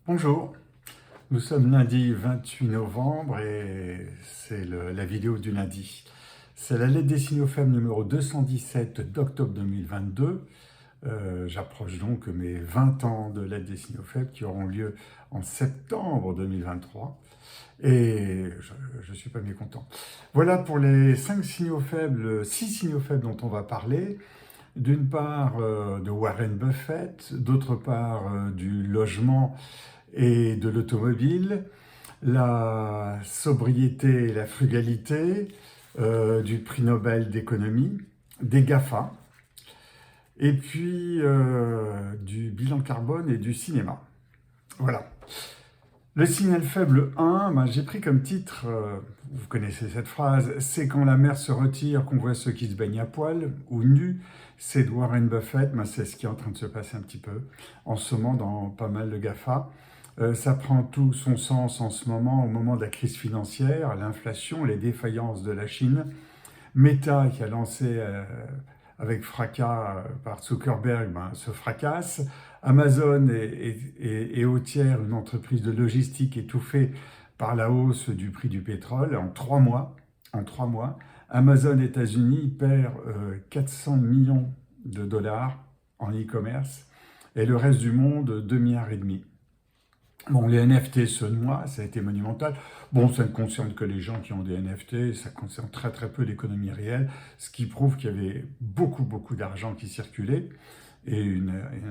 Bonjour, nous sommes lundi 28 novembre et c'est la vidéo du lundi. C'est la lettre des signaux faibles numéro 217 d'octobre 2022. J'approche donc mes 20 ans de lettre des signaux faibles qui auront lieu en septembre 2023 et je ne suis pas mécontent. Voilà pour les 5 signaux faibles, 6 signaux faibles dont on va parler. D'une part de Warren Buffett, d'autre part du logement et de l'automobile, la sobriété et la frugalité, du prix Nobel d'économie, des GAFA, et puis du bilan carbone et du cinéma. Voilà. Le signal faible 1, j'ai pris comme titre, vous connaissez cette phrase, c'est quand la mer se retire qu'on voit ceux qui se baignent à poil ou nus. C'est de Warren Buffett, c'est ce qui est en train de se passer un petit peu en ce moment dans pas mal de GAFA. Ça prend tout son sens en ce moment, au moment de la crise financière, l'inflation, les défaillances de la Chine. Meta, qui a lancé avec fracas par Zuckerberg, se fracasse. Amazon est au tiers une entreprise de logistique étouffée par la hausse du prix du pétrole en 3 mois. Amazon États-Unis perd 400 millions de dollars en e-commerce et le reste du monde 2,5 milliards. Bon, les NFT se noient, ça a été monumental. Bon, ça ne concerne que les gens qui ont des NFT, ça concerne très très peu l'économie réelle, ce qui prouve qu'il y avait beaucoup d'argent qui circulait et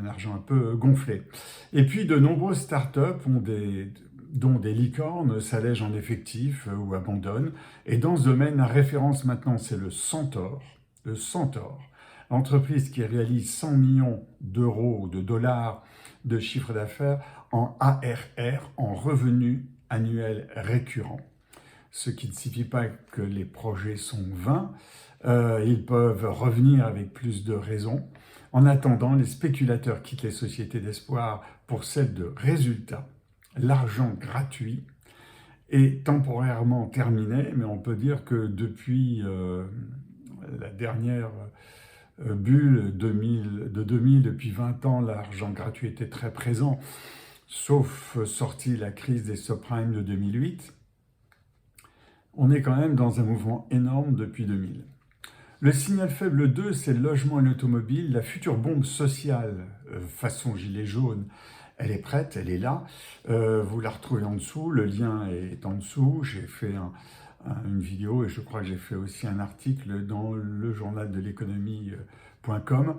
un argent un peu gonflé. Et puis, de nombreuses startups dont des licornes s'allègent en effectif ou abandonnent. Et dans ce domaine, la référence maintenant, c'est le Centaure. Le Centaure, l'entreprise qui réalise 100 millions d'euros ou de dollars de chiffre d'affaires en ARR, en revenu annuel récurrent. Ce qui ne signifie pas que les projets sont vains, ils peuvent revenir avec plus de raisons. En attendant, les spéculateurs quittent les sociétés d'espoir pour celles de résultats. L'argent gratuit est temporairement terminé, mais on peut dire que depuis la dernière bulle de 2000, depuis 20 ans, l'argent gratuit était très présent, sauf sortie la crise des subprimes de 2008. On est quand même dans un mouvement énorme depuis 2000. Le signal faible 2, c'est le logement et l'automobile, la future bombe sociale façon gilet jaune. Elle est prête, elle est là. Vous la retrouvez en dessous, le lien est en dessous. J'ai fait une vidéo et je crois que j'ai fait aussi un article dans le journal de l'économie.com.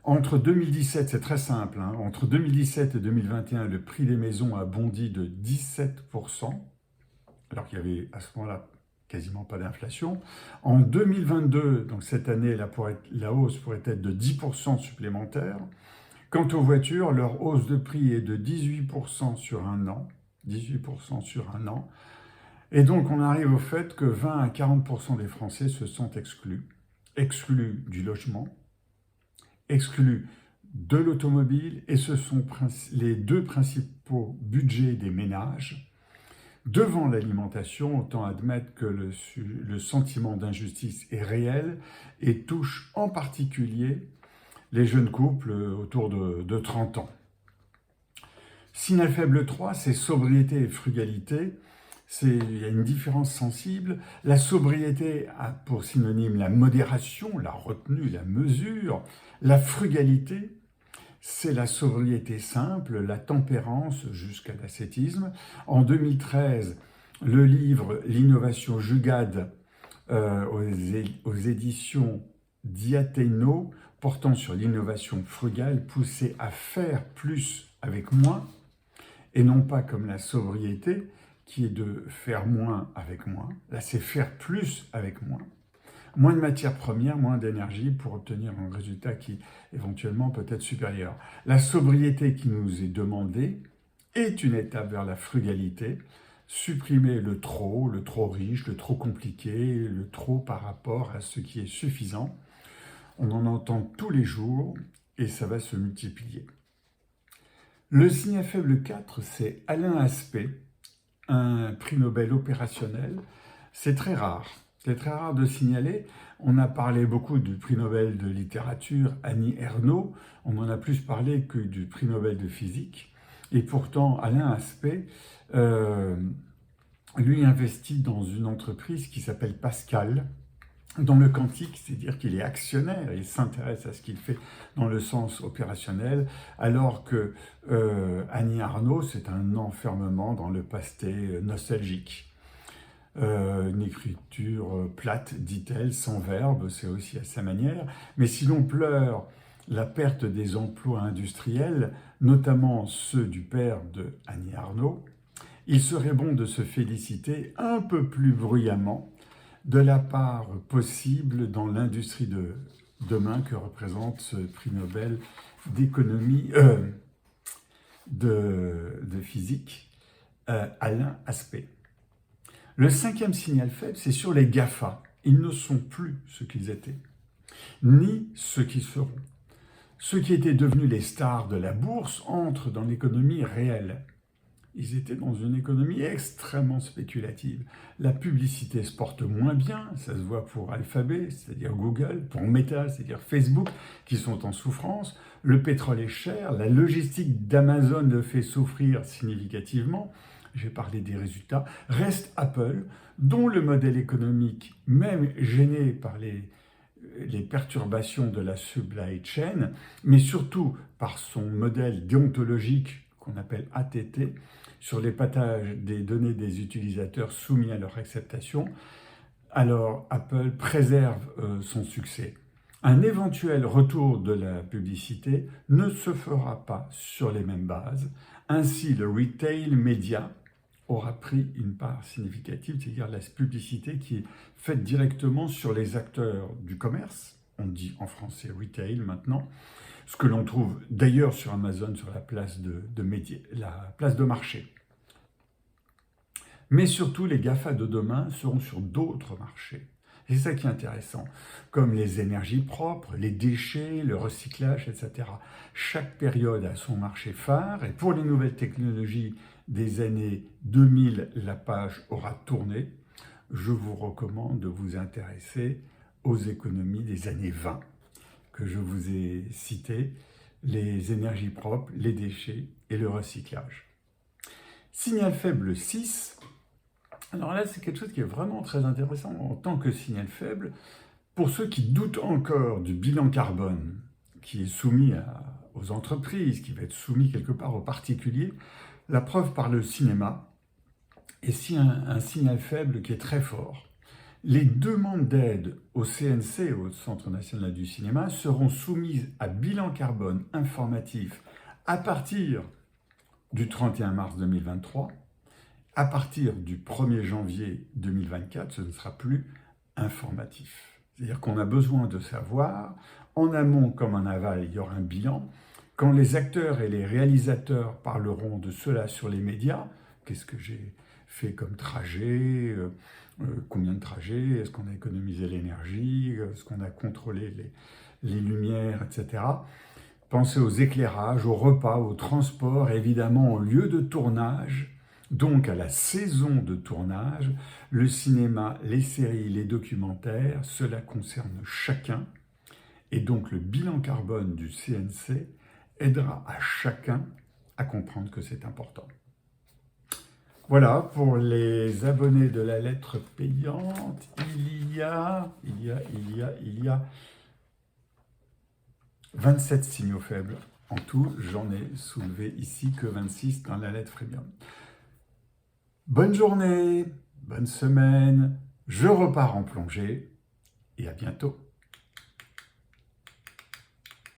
Entre 2017, c'est très simple, entre 2017 et 2021, le prix des maisons a bondi de 17%, alors qu'il y avait à ce moment-là quasiment pas d'inflation. En 2022, donc cette année, la hausse pourrait être de 10% supplémentaire. Quant aux voitures, leur hausse de prix est de 18% sur un an. 18% sur un an. Et donc on arrive au fait que 20 à 40% des Français se sentent exclus. Exclus du logement, exclus de l'automobile, et ce sont les deux principaux budgets des ménages. Devant l'alimentation, autant admettre que le sentiment d'injustice est réel et touche en particulier les jeunes couples autour de 30 ans. Signal faible 3, c'est sobriété et frugalité. Il y a une différence sensible. La sobriété a pour synonyme la modération, la retenue, la mesure. La frugalité, c'est la sobriété simple, la tempérance jusqu'à l'ascétisme. En 2013, le livre L'innovation Jugade aux éditions Diathéno, portant sur l'innovation frugale, poussait à faire plus avec moins, et non pas comme la sobriété, qui est de faire moins avec moins. Là, c'est faire plus avec moins. Moins de matières premières, moins d'énergie pour obtenir un résultat qui éventuellement peut être supérieur. La sobriété qui nous est demandée est une étape vers la frugalité. Supprimer le trop riche, le trop compliqué, le trop par rapport à ce qui est suffisant. On en entend tous les jours et ça va se multiplier. Le signal faible 4, c'est Alain Aspect, un prix Nobel opérationnel. C'est très rare. C'est très rare de signaler. On a parlé beaucoup du prix Nobel de littérature Annie Ernaux. On en a plus parlé que du prix Nobel de physique. Et pourtant, Alain Aspect, lui investit dans une entreprise qui s'appelle Pascal, dans le quantique, c'est-à-dire qu'il est actionnaire, il s'intéresse à ce qu'il fait dans le sens opérationnel, alors que Annie Arnaud, c'est un enfermement dans le passé nostalgique. Une écriture plate, dit-elle, sans verbe, c'est aussi à sa manière. Mais si l'on pleure la perte des emplois industriels, notamment ceux du père de Annie Arnaud, il serait bon de se féliciter un peu plus bruyamment de la part possible dans l'industrie de demain que représente ce prix Nobel d'économie, de physique, Alain Aspect. Le cinquième signal faible, c'est sur les GAFA. Ils ne sont plus ce qu'ils étaient, ni ce qu'ils seront. Ceux qui étaient devenus les stars de la bourse entrent dans l'économie réelle. Ils étaient dans une économie extrêmement spéculative. La publicité se porte moins bien, ça se voit pour Alphabet, c'est-à-dire Google, pour Meta, c'est-à-dire Facebook, qui sont en souffrance. Le pétrole est cher, la logistique d'Amazon le fait souffrir significativement. J'ai parlé des résultats. Reste Apple, dont le modèle économique, même gêné par les perturbations de la supply chain, mais surtout par son modèle déontologique qu'on appelle ATT, sur les partages des données des utilisateurs soumis à leur acceptation, alors Apple préserve son succès. Un éventuel retour de la publicité ne se fera pas sur les mêmes bases. Ainsi, le retail média aura pris une part significative, c'est-à-dire la publicité qui est faite directement sur les acteurs du commerce, on dit en français retail maintenant, ce que l'on trouve d'ailleurs sur Amazon sur la place de marché. Mais surtout, les GAFA de demain seront sur d'autres marchés. C'est ça qui est intéressant, comme les énergies propres, les déchets, le recyclage, etc. Chaque période a son marché phare, et pour les nouvelles technologies des années 2000, la page aura tourné. Je vous recommande de vous intéresser aux économies des années 20, que je vous ai citées, les énergies propres, les déchets et le recyclage. Signal faible 6. Alors là, c'est quelque chose qui est vraiment très intéressant en tant que signal faible. Pour ceux qui doutent encore du bilan carbone qui est soumis aux entreprises, qui va être soumis quelque part aux particuliers, la preuve par le cinéma est si un signal faible qui est très fort. Les demandes d'aide au CNC, au Centre national du cinéma, seront soumises à bilan carbone informatif à partir du 31 mars 2023. À partir du 1er janvier 2024, ce ne sera plus informatif. C'est-à-dire qu'on a besoin de savoir, en amont comme en aval, il y aura un bilan. Quand les acteurs et les réalisateurs parleront de cela sur les médias, qu'est-ce que j'ai fait comme trajet, combien de trajets, est-ce qu'on a économisé l'énergie, est-ce qu'on a contrôlé les lumières, etc. Pensez aux éclairages, aux repas, au transport, et évidemment au lieu de tournage, donc à la saison de tournage, le cinéma, les séries, les documentaires, cela concerne chacun. Et donc le bilan carbone du CNC aidera à chacun à comprendre que c'est important. Voilà, pour les abonnés de la lettre payante, il y a 27 signaux faibles. En tout, j'en ai soulevé ici que 26 dans la lettre premium. Bonne journée, bonne semaine, je repars en plongée et à bientôt.